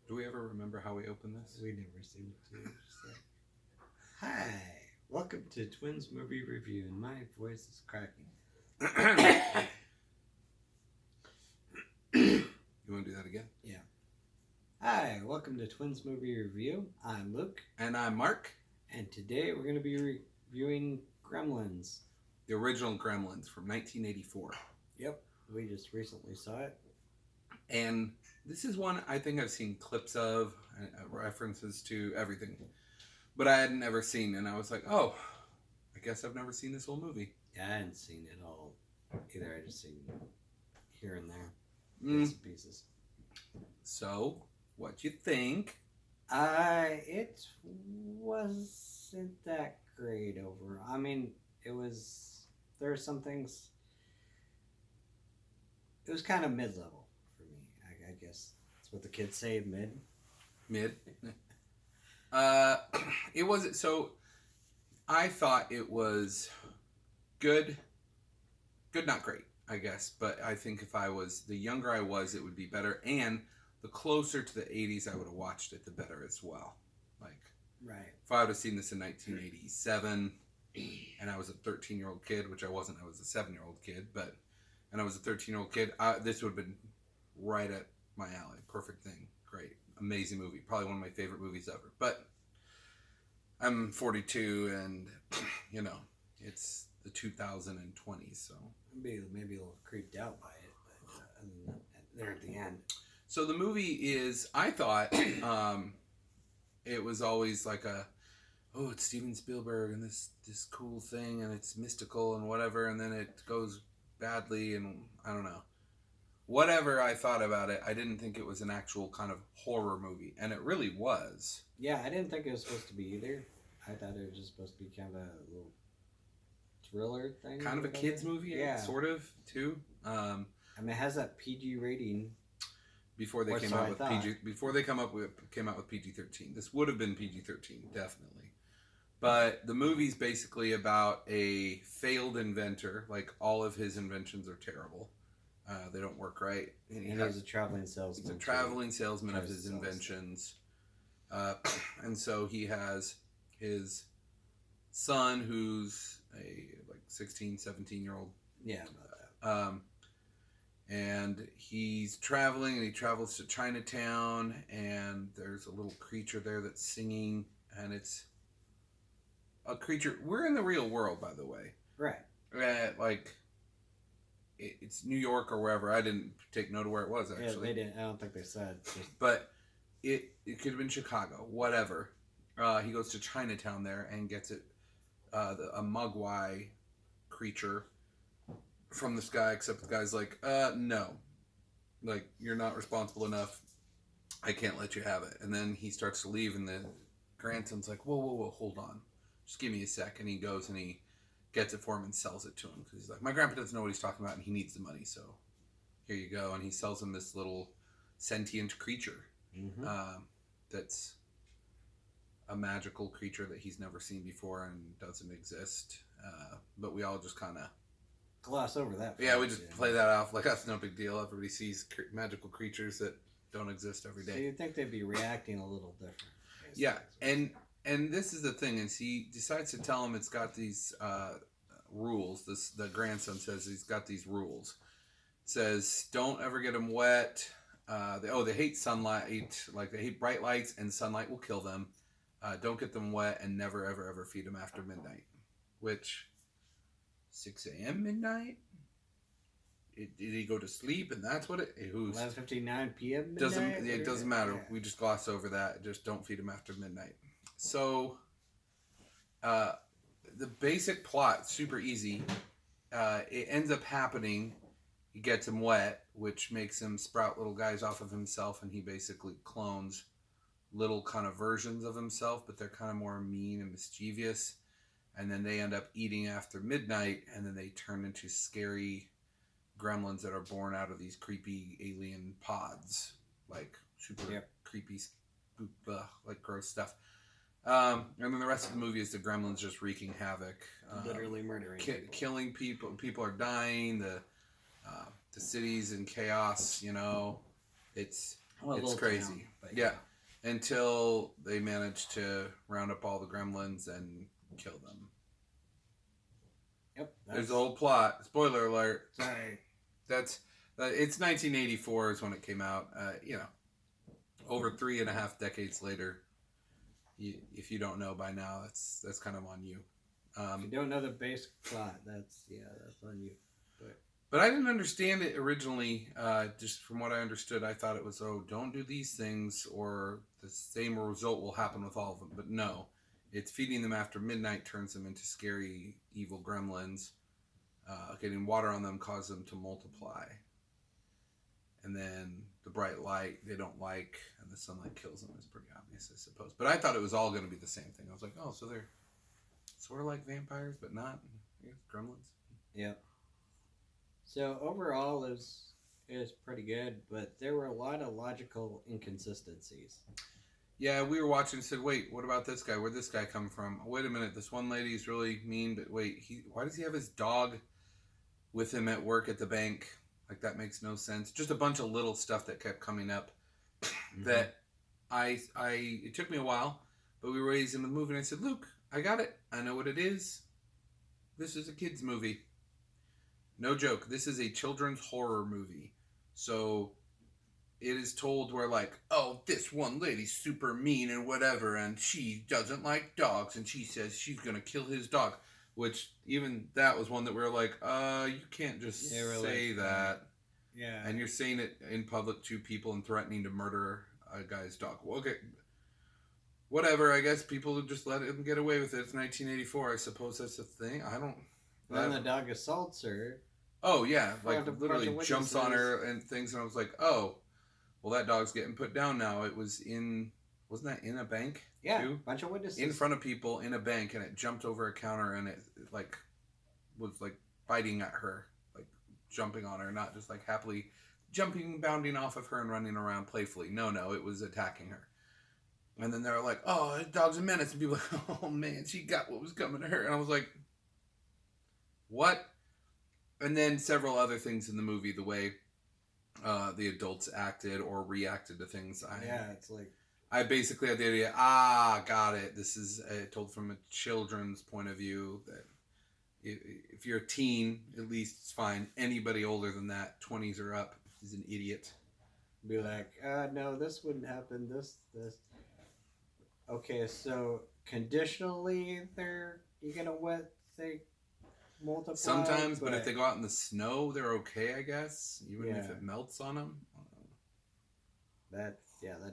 Do we ever remember how we opened this? We never seem to. Just like, hi, welcome to Twins Movie Review, and my voice is cracking. You want to do that again? Yeah. Hi, welcome to Twins Movie Review. I'm Luke. And I'm Mark. And today we're going to be reviewing Gremlins. The original Gremlins from 1984. Yep. We just recently saw it. And this is one I think I've seen clips of, references to, everything. But I had never seen, and I was like, oh, I guess I've never seen this whole movie. Yeah, I hadn't seen it all either. I just seen here and there. Bits and pieces. So, what you think? It wasn't that great over. I mean, there were some things. It was kind of mid-level for me. I guess that's what the kids say. Mid. It wasn't. So, I thought it was good. Good, not great, I guess. But I think if the younger I was, it would be better. And the closer to the 80s I would have watched it, the better as well. Like, right. If I would have seen this in 1987, and I was a 13-year-old kid, which I wasn't. I was a 7-year-old kid, and I was a 13-year-old kid, this would have been right at my alley. Perfect thing. Great. Amazing movie. Probably one of my favorite movies ever. But I'm 42, and, it's the 2020s, so. Maybe a little creeped out by it, but other than that, there at the end. So the movie is, I thought, it was always like it's Steven Spielberg and this cool thing, and it's mystical and whatever, and then it goes badly, and I don't know. Whatever I thought about it, I didn't think it was an actual kind of horror movie, and it really was. Yeah, I didn't think it was supposed to be either. I thought it was just supposed to be kind of a little thriller thing. Kind of a kids movie, yeah, sort of, too. I mean, it has that PG rating. Before they came out with PG-13. This would have been PG-13, definitely. But the movie's basically about a failed inventor. Like, all of his inventions are terrible. They don't work right. And he's a traveling salesman. He's a traveling salesman of his inventions. And so he has his son, who's a 16, 17-year-old. Yeah, about that. And he's traveling, and he travels to Chinatown, and there's a little creature there that's singing, and it's a creature. We're in the real world, by the way. Right. It's New York or wherever. I didn't take note of where it was, actually. Yeah, they didn't. I don't think they said. But it could have been Chicago, whatever. He goes to Chinatown there and gets it, a Mogwai creature from this guy, except the guy's like, no. Like, you're not responsible enough. I can't let you have it. And then he starts to leave, and the grandson's like, whoa, hold on. Just give me a sec. And he goes and he gets it for him and sells it to him. Because he's like, my grandpa doesn't know what he's talking about, and he needs the money, so here you go. And he sells him this little sentient creature. Mm-hmm. That's a magical creature that he's never seen before and doesn't exist. But we all just kind of gloss over that. Yeah, we just play that off like that's no big deal. Everybody sees magical creatures that don't exist every day. So you'd think they'd be reacting a little different. Yeah, and this is the thing, is he decides to tell him it's got these rules. The grandson says he's got these rules. It says, don't ever get them wet. They hate sunlight. Like, they hate bright lights, and sunlight will kill them. Don't get them wet, and never, ever, ever feed them after midnight. Which, 6 a.m. midnight? Did he go to sleep, and that's what it... 11:59 p.m. midnight? It doesn't matter. Yeah. We just gloss over that. Just don't feed him after midnight. So, the basic plot, super easy. It ends up happening. He gets him wet, which makes him sprout little guys off of himself, and he basically clones little kind of versions of himself, but they're kind of more mean and mischievous. And then they end up eating after midnight, and then they turn into scary gremlins that are born out of these creepy alien pods, like super creepy, like gross stuff. And then the rest of the movie is the gremlins just wreaking havoc, literally murdering, killing people. People are dying. The city's in chaos. It's Well, It's little crazy. town, but Yeah. Until they manage to round up all the gremlins and kill them. Yep. There's a whole plot. Spoiler alert. Sorry. It's 1984 is when it came out. Over 3.5 decades later. If you don't know by now, that's kind of on you. If you don't know the base plot, that's on you. But I didn't understand it originally. Just from what I understood, I thought it was, don't do these things or the same result will happen with all of them. But no, it's feeding them after midnight turns them into scary, evil gremlins. Getting water on them causes them to multiply. And then the bright light they don't like, and the sunlight kills them is pretty obvious, I suppose. But I thought it was all going to be the same thing. I was like, so they're sort of like vampires, but not. I guess gremlins. Yep. So overall, it was pretty good, but there were a lot of logical inconsistencies. Yeah, we were watching and said, wait, what about this guy? Where'd this guy come from? Wait a minute, this one lady's really mean, but wait, why does he have his dog with him at work at the bank? Like, that makes no sense. Just a bunch of little stuff that kept coming up that it took me a while, but we were raising the movie and I said, Luke, I got it. I know what it is. This is a kid's movie. No joke. This is a children's horror movie. So it is told where like, this one lady's super mean and whatever, and she doesn't like dogs, and she says she's going to kill his dog. Which, even that was one that we were like, you can't just say that. Yeah. And you're saying it in public to people and threatening to murder a guy's dog. Well, okay. Whatever, I guess people just let him get away with it. It's 1984. I suppose that's a thing. I don't... Then the dog assaults her. Oh, yeah. Like, literally jumps on her and things. And I was like, well, that dog's getting put down now. It was in... Wasn't that in a bank? Yeah, too? Bunch of witnesses. In front of people in a bank, and it jumped over a counter, and it like was like biting at her, like jumping on her, not just like happily jumping, bounding off of her and running around playfully. No, it was attacking her. And then they're like, the dog's a menace. And people are like, oh man, she got what was coming to her. And I was like, what? And then several other things in the movie, the way the adults acted or reacted to things. It's like... I basically had the idea, got it. This is told from a children's point of view. That if you're a teen, at least it's fine. Anybody older than that, 20s or up, is an idiot. Be like, no, this wouldn't happen. This. Okay, so conditionally, you're gonna they multiply. Sometimes, but if they go out in the snow, they're okay, I guess. Even if it melts on them. That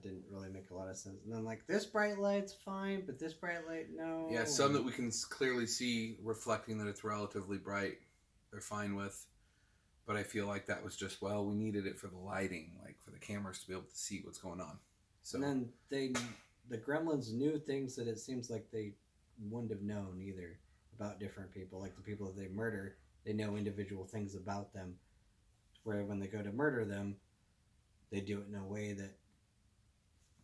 didn't really make a lot of sense. And then like, this bright light's fine, but this bright light, no. Yeah, some that we can clearly see reflecting that it's relatively bright, they're fine with. But I feel like that was just, we needed it for the lighting, like for the cameras to be able to see what's going on. So. And then the gremlins knew things that it seems like they wouldn't have known either about different people. Like the people that they murder, they know individual things about them. Where when they go to murder them, they do it in a way that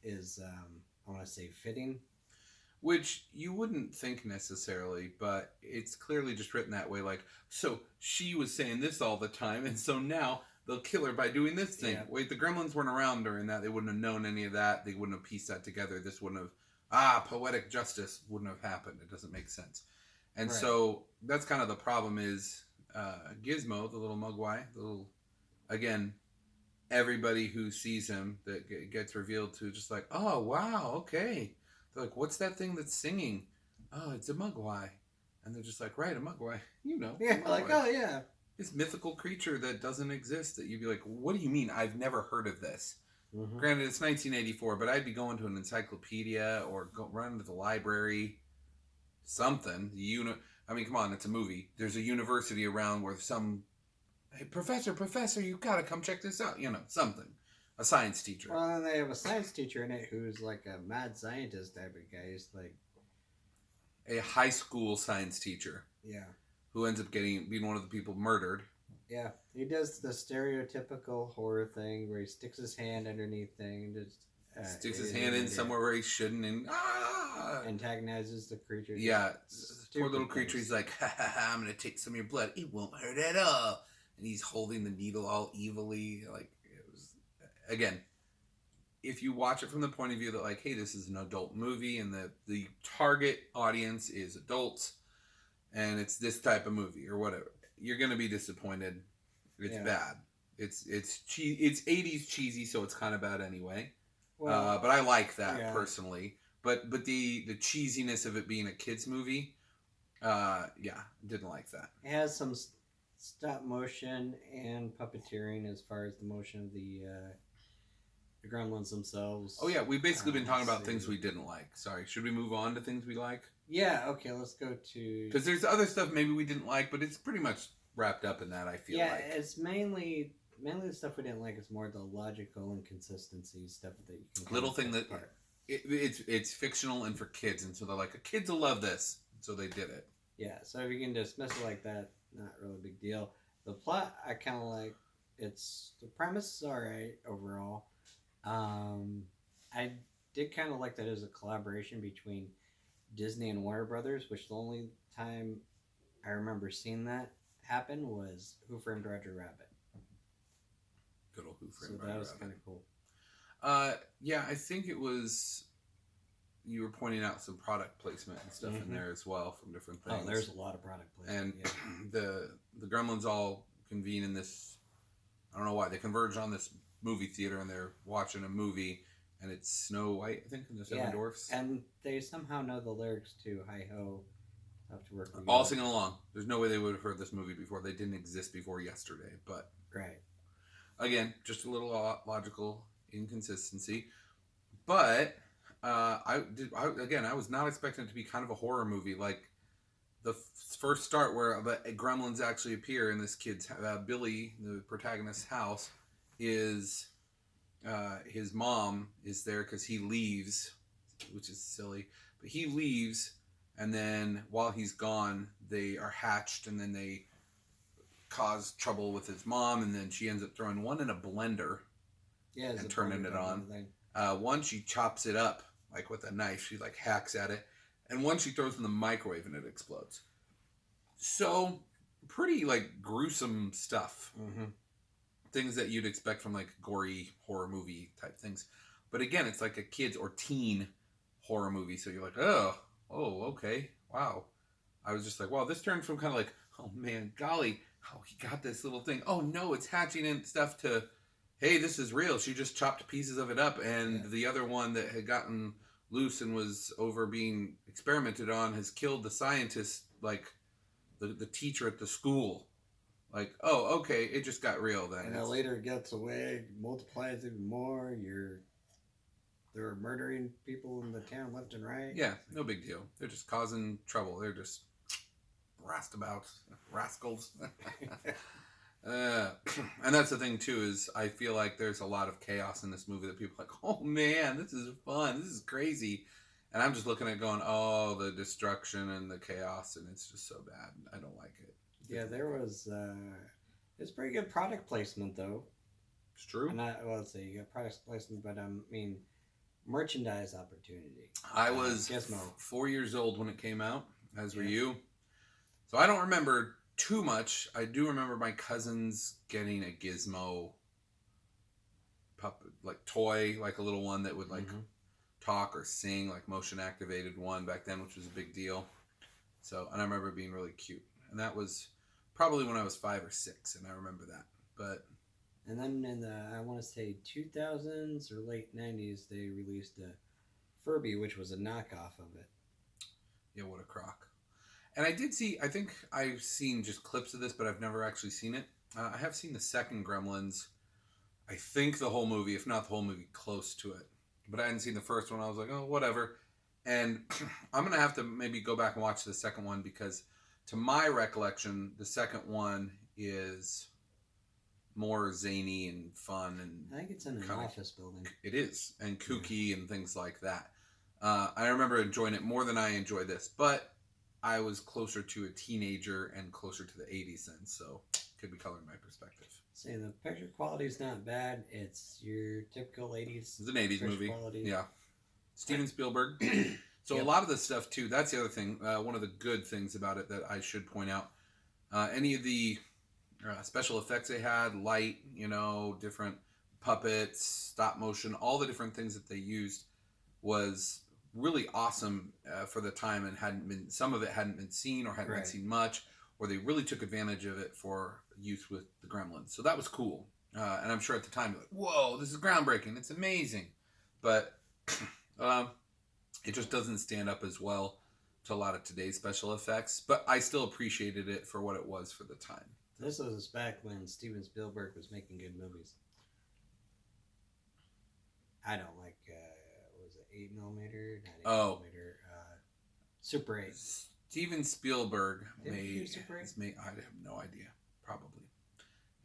is, I want to say, fitting. Which you wouldn't think necessarily, but it's clearly just written that way. Like, so she was saying this all the time, and so now they'll kill her by doing this thing. Yeah. Wait, the gremlins weren't around during that. They wouldn't have known any of that. They wouldn't have pieced that together. This wouldn't have, poetic justice wouldn't have happened. It doesn't make sense. And so that's kind of the problem is Gizmo, the little Mogwai, again, everybody who sees him that gets revealed to just like, oh, wow, okay. They're like, what's that thing that's singing? Oh, it's a Mogwai. And they're just like, right, a Mogwai. Yeah, like, oh, yeah. This mythical creature that doesn't exist that you'd be like, what do you mean? I've never heard of this. Mm-hmm. Granted, it's 1984, but I'd be going to an encyclopedia or run to the library, something. I mean, come on, it's a movie. There's a university around where hey, professor, you gotta come check this out. Something. A science teacher. Well, and they have a science teacher in it who's like a mad scientist type of guy. He's like a high school science teacher. Yeah. Who ends up being one of the people murdered. Yeah. He does the stereotypical horror thing where he sticks his hand underneath thing. Just sticks his hand in somewhere where he shouldn't and antagonizes the creature. Yeah. Poor little creature. He's like, I'm going to take some of your blood. It won't hurt at all. And he's holding the needle all evilly. Like, it was, again, if you watch it from the point of view that like, hey, this is an adult movie and the target audience is adults and it's this type of movie or whatever, you're gonna be disappointed. It's bad. It's 80s cheesy, so it's kind of bad anyway. Well, but I like that personally. But the cheesiness of it being a kids movie, didn't like that. It has some stop motion and puppeteering as far as the motion of the Gremlins themselves. Oh yeah, we've basically been talking about things we didn't like. Sorry, should we move on to things we like? Yeah, okay, let's go to... Because there's other stuff maybe we didn't like, but it's pretty much wrapped up in that, I feel like. Yeah, it's mainly the stuff we didn't like is more the logical inconsistency stuff that you can... Little thing that... It's fictional and for kids, and so they're like, kids will love this, so they did it. Yeah, so if you can dismiss it like that, not really a big deal. The plot, I kind of like. The premise is alright overall. I did kind of like that it was a collaboration between Disney and Warner Brothers, which the only time I remember seeing that happen was Who Framed Roger Rabbit. Good old Who Framed Roger Rabbit. So that was kind of cool. Yeah, I think it was... You were pointing out some product placement and stuff in there as well from different things. Oh, there's a lot of product placement. And the Gremlins all convene in this... I don't know why. They converge on this movie theater and they're watching a movie, and it's Snow White, I think, and the Seven Dwarfs. And they somehow know the lyrics to Hi-Ho, Have to Work. All singing along. There's no way they would have heard this movie before. They didn't exist before yesterday, but... Right. Again, just a little logical inconsistency. But... I was not expecting it to be kind of a horror movie. Like the first start where the Gremlins actually appear in this kid's Billy, the protagonist's house, is his mom is there because he leaves, which is silly. But he leaves, and then while he's gone, they are hatched, and then they cause trouble with his mom, and then she ends up throwing one in a blender and turning it on. One, she chops it up like with a knife. She like hacks at it. And one she throws in the microwave and it explodes. So pretty like gruesome stuff. Mm-hmm. Things that you'd expect from like gory horror movie type things. But again, it's like a kid's or teen horror movie. So you're like, oh, okay. Wow. I was just like, wow, this turned from kind of like, oh man, golly, how he got this little thing. Oh no, it's hatching and stuff to... Hey, this is real. She just chopped pieces of it up, and the other one that had gotten loose and was over being experimented on has killed the scientist, like the teacher at the school. Like, oh, okay, it just got real then. And then later it gets away, multiplies even more. They're murdering people in the town left and right. Yeah, no big deal. They're just causing trouble. They're just rascals. And that's the thing too, is I feel like there's a lot of chaos in this movie that people are like, oh man, this is fun, this is crazy. And I'm just looking at going, oh, the destruction and the chaos, and it's just so bad. I don't like it. Yeah, there was it's pretty good product placement though. It's true. And let's say you got product placement, but I mean merchandise opportunity. I was 4 years old when it came out, as were you. So I don't remember too much. I do remember my cousins getting a Gizmo puppet, like toy, like a little one that would like talk or sing, like motion activated one back then, which was a big deal. So, and I remember it being really cute. And that was probably when I was 5 or 6, and I remember that. But and then in the, I want to say 2000s or late 90s, they released a Furby, which was a knockoff of it. Yeah, what a crock. And I did see, I think I've seen just clips of this, but I've never actually seen it. I have seen the second Gremlins. I think the whole movie, if not the whole movie, close to it. But I hadn't seen the first one. I was like, oh, whatever. And I'm going to have to maybe go back and watch the second one because to my recollection, the second one is more zany and fun. And I think it's in an office building. It is. And kooky and things like that. I remember enjoying it more than I enjoy this. But I was closer to a teenager and closer to the 80s then, so could be coloring my perspective. Saying the picture quality is not bad. It's your typical 80s. It's an 80s movie. Quality. Yeah. Steven Spielberg. So a lot of the stuff too, that's the other thing. One of the good things about it that I should point out. Any of the special effects they had, light, different puppets, stop motion, all the different things that they used was really awesome for the time, and some of it hadn't been seen or hadn't been Right. seen much, or they really took advantage of it for use with the Gremlins. So that was cool. And I'm sure at the time you're like, whoa, this is groundbreaking. It's amazing. But um, it just doesn't stand up as well to a lot of today's special effects. But I still appreciated it for what it was for the time. This was back when Steven Spielberg was making good movies. I don't like, what was it, 8 millimeter? Not 8 millimeter. Super 8. Steven Spielberg Did he do Super 8? I have no idea. Probably.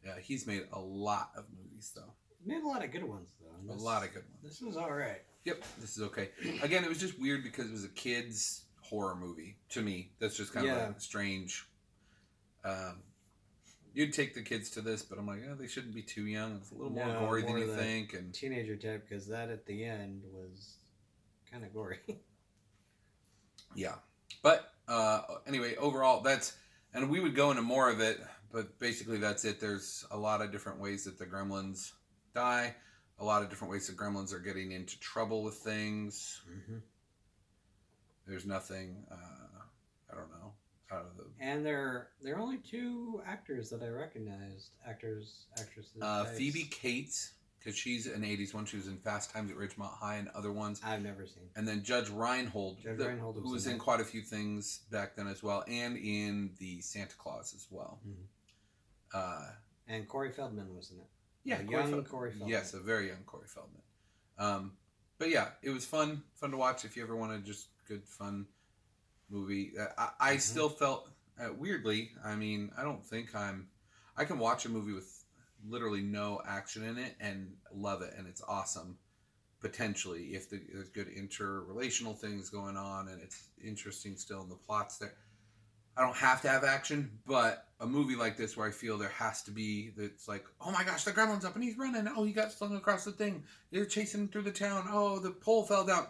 Yeah, he's made a lot of movies, though. He made a lot of good ones, though. A lot of good ones. This was all right. Yep, this is okay. Again, it was just weird because it was a kid's horror movie. To me, that's just kind of like strange. You'd take the kids to this, but I'm like, oh, they shouldn't be too young. It's a little more gory than you think. And teenager type, because that at the end was kind of gory. Yeah. But anyway, overall, and we would go into more of it, but basically that's it. There's a lot of different ways that the Gremlins die, a lot of different ways the Gremlins are getting into trouble with things. Mm-hmm. There's nothing, I don't know. And there are only 2 actors that I recognized. Actresses. Phoebe Cates, because she's an 80s one. She was in Fast Times at Ridgemont High and other ones. I've never seen. And then Judge Reinhold, who was in quite a few things back then as well, and in the Santa Claus as well. Mm-hmm. And Corey Feldman was in it. Yeah, Corey Feldman. Yes, a very young Corey Feldman. But yeah, it was fun to watch if you ever wanted just good fun movie. I still felt weirdly. I mean, I don't think I can watch a movie with literally no action in it and love it, and it's awesome. Potentially, if there's good interrelational things going on and it's interesting still in the plots there. I don't have to have action, but a movie like this where I feel there has to be, that's like, oh my gosh, the Gremlin's up and he's running. Oh, he got slung across the thing. They're chasing him through the town. Oh, the pole fell down.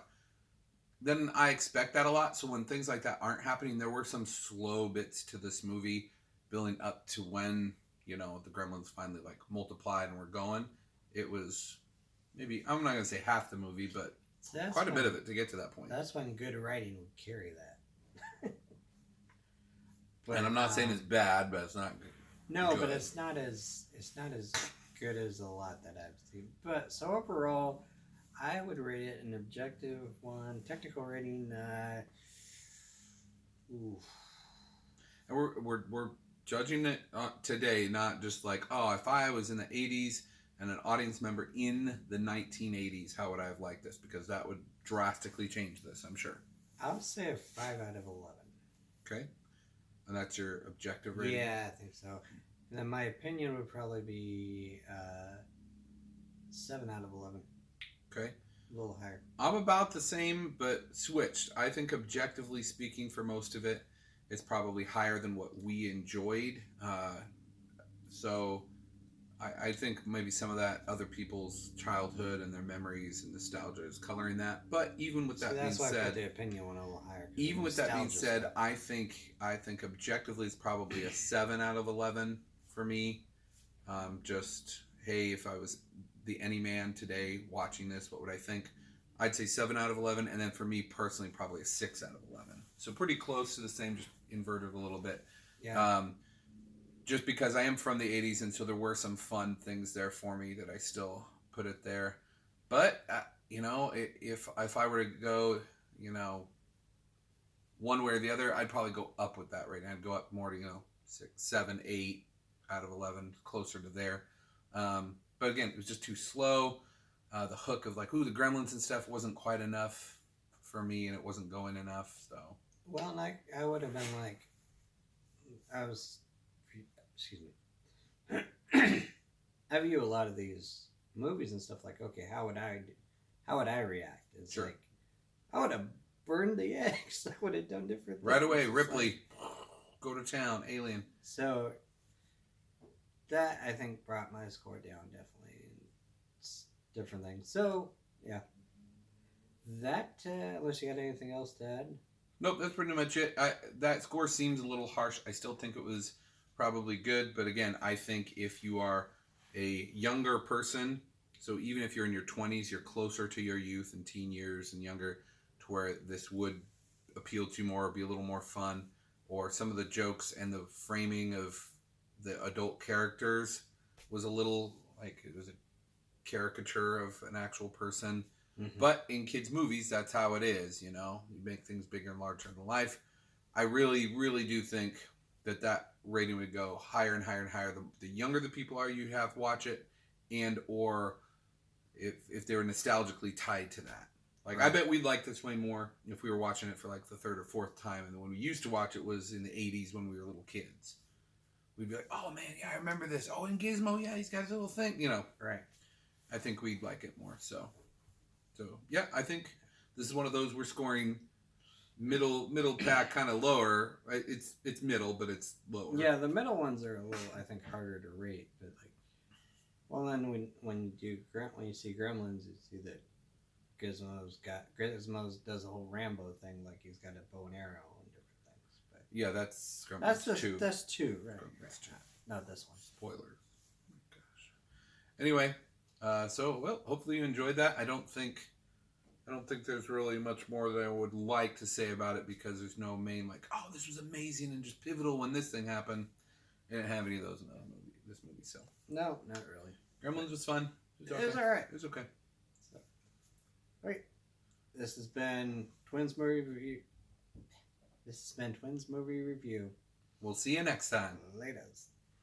Then I expect that a lot. So when things like that aren't happening, there were some slow bits to this movie building up to when, the Gremlins finally like multiplied and were going. It was maybe, I'm not going to say half the movie, but quite a bit of it to get to that point. That's when good writing would carry that. But, and I'm not saying it's bad, but it's not good. No, good. But it's not as good as a lot that I've seen. But so overall, I would rate it an objective one. Technical rating, oof. And we're judging it today, not just like, oh, if I was in the 80s and an audience member in the 1980s, how would I have liked this? Because that would drastically change this, I'm sure. I would say a 5 out of 11. Okay. And that's your objective rating? Yeah, I think so. And then my opinion would probably be 7 out of 11. Okay. A little higher. I'm about the same, but switched. I think objectively speaking for most of it, it's probably higher than what we enjoyed. So I think maybe some of that other people's childhood and their memories and nostalgia is coloring that. But even with that being that's why I said, put the opinion one a little higher. Even with that being said, stuff. I think objectively it's probably a 7 out of 11 for me. Just hey, if I was the any man today watching this, what would I think? I'd say 7 out of 11, and then for me personally, probably a 6 out of 11. So pretty close to the same, just inverted a little bit. Yeah. Just because I am from the 80s, and so there were some fun things there for me that I still put it there. But, if I were to go, one way or the other, I'd probably go up with that rating. I'd go up more to, 6, 7, 8 out of 11, closer to there. But again, it was just too slow. The hook of like, the Gremlins and stuff wasn't quite enough for me, and it wasn't going enough, so. Well, and I would have been like, excuse me. I view a lot of these movies and stuff like, okay, how would I react? It's sure. Like, I would have burned the eggs. I would have done different things. Right away, Ripley, go to town, alien. So, that, I think, brought my score down, definitely. It's different things. So, yeah. That, unless you got anything else to add? Nope, that's pretty much it. That score seems a little harsh. I still think it was probably good, but again, I think if you are a younger person, So even if you're in your 20s, you're closer to your youth and teen years and younger, to where this would appeal to you more, or be a little more fun, or some of the jokes and the framing of the adult characters was a little like it was a caricature of an actual person. Mm-hmm. But in kids' movies, that's how it is. You know, you make things bigger and larger than life. I really, really do think that rating would go higher and higher and higher. The younger the people are you have watch it, and or if they were nostalgically tied to that. Like, right. I bet we'd like this way more if we were watching it for like the third or fourth time. And when we used to watch it was in the 80s when we were little kids. We'd be like, oh man, yeah, I remember this. Oh, and Gizmo, yeah, he's got his little thing, you know. Right. I think we'd like it more. So yeah, I think this is one of those we're scoring middle pack, kind of lower. Right? It's middle, but it's lower. Yeah, the middle ones are a little, I think, harder to rate. But like, well, then when you see Gremlins, you see that Gizmo does a whole Rambo thing, like he's got a bow and arrow and different things. But yeah, that's Gremlins 2. That's 2, right? Gremlins 2. Not this one. Spoilers. Oh, gosh. Anyway, so hopefully you enjoyed that. I don't think there's really much more that I would like to say about it, because there's no main like, oh, this was amazing and just pivotal when this thing happened. I didn't have any of those in this movie, so no, not really. Gremlins was fun. It was all right. It was okay. So, all right. This has been Twins Movie Review. We'll see you next time. Laters.